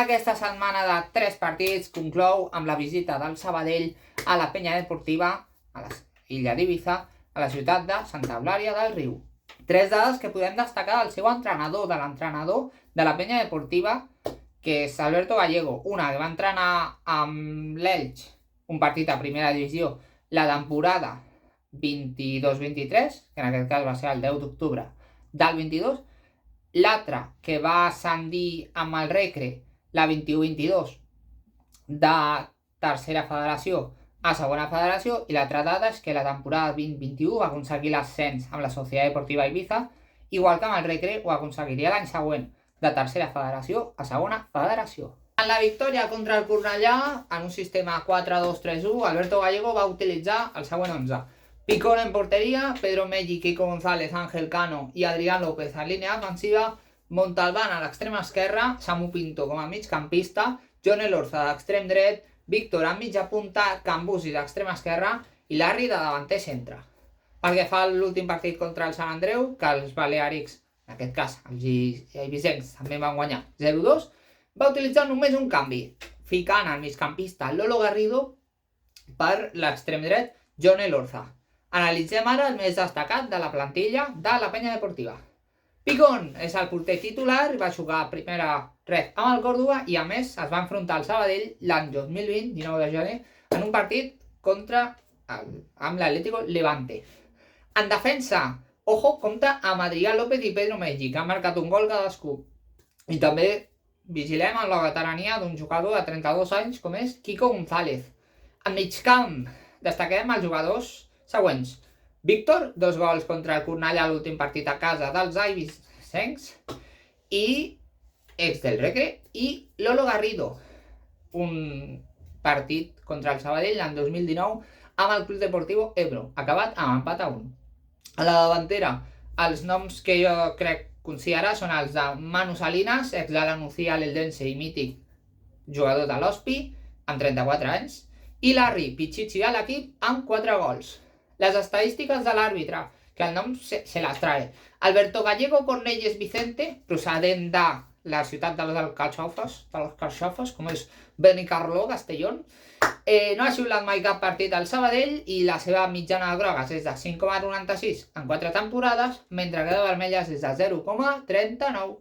Aquesta setmana de 3 partits conclou amb la visita del Sabadell a la penya deportiva a l'illa d'Ibiza, a la ciutat de Santa Eulària del Riu. 3 dades que podem destacar del seu entrenador, de l'entrenador de la penya deportiva, que és Alberto Gallego. Una que va entrenar amb l'Elx, un partit a primera divisió, la temporada 22-23, que en aquest cas va ser el 10 d'octubre del 22. L'altra que va ascendir amb el Recre, la 21-22 de tercera federació a segona federació, i l'altra dada és que la temporada 20-21 va aconseguir l'ascens amb la Societat Deportiva Ibiza, igual que amb el Recre ho aconseguiria l'any següent, de tercera federació a segona federació. En la victòria contra el Cornellà, en un sistema 4-2-3-1, Alberto Gallego va utilitzar el següent 11. Picón en porteria, Pedro Melli, Kiko González, Ángel Cano i Adrián López en línia defensiva, Montalbán a l'extrem esquerra, Samu Pinto com a migcampista, Jon Elorza d'extrem dret, Víctor a mitja punta, Cambusi d'extrem esquerra i Larry de davanter centre. Pel que fa a l'últim partit contra el Sant Andreu, que els baleàrics, en aquest cas els ibisencs, també van guanyar 0-2, va utilitzar només un canvi, ficant el migcampista Lolo Garrido per l'extrem dret Jon Elorza. Analitzem ara el més destacat de la plantilla de la penya deportiva. Picón és el porter titular, va jugar a primera red amb el Córdoba i a més es va enfrontar al Sabadell l'any 2020, 19 de gener, en un partit amb l'Atlético Levante. En defensa, ojo, compta amb Adrián López i Pedro Melli, que han marcat un gol cadascú. I també vigilem en la veterania d'un jugador de 32 anys com és Kiko González. En migcamp destaquem els jugadors següents. Víctor, 2 gols contra el Cornellà a l'últim partit a casa dels ibisencs, i ex del Recre, i Lolo Garrido, un partit contra el Sabadell l'any 2019 amb el Club Deportivo Ebro, acabat amb empat a 1. A la davantera, els noms que jo crec considerar són els de Manu Salinas, ex de la Nucía, l'Eldense i mític jugador de l'Hospi, amb 34 anys, i Larry Pichichi a l'equip amb 4 gols. Les estadístiques de l'àrbitre, que el nom se las trae. Alberto Gallego Cornelles Vicente, procedent de la ciutat de los Carxofes, com és Benicarló, Castellón. No ha xiulat mai cap partit al Sabadell i la seva mitjana de grogues és de 5,96 en 4 temporades, mentre que de vermelles és de 0,39.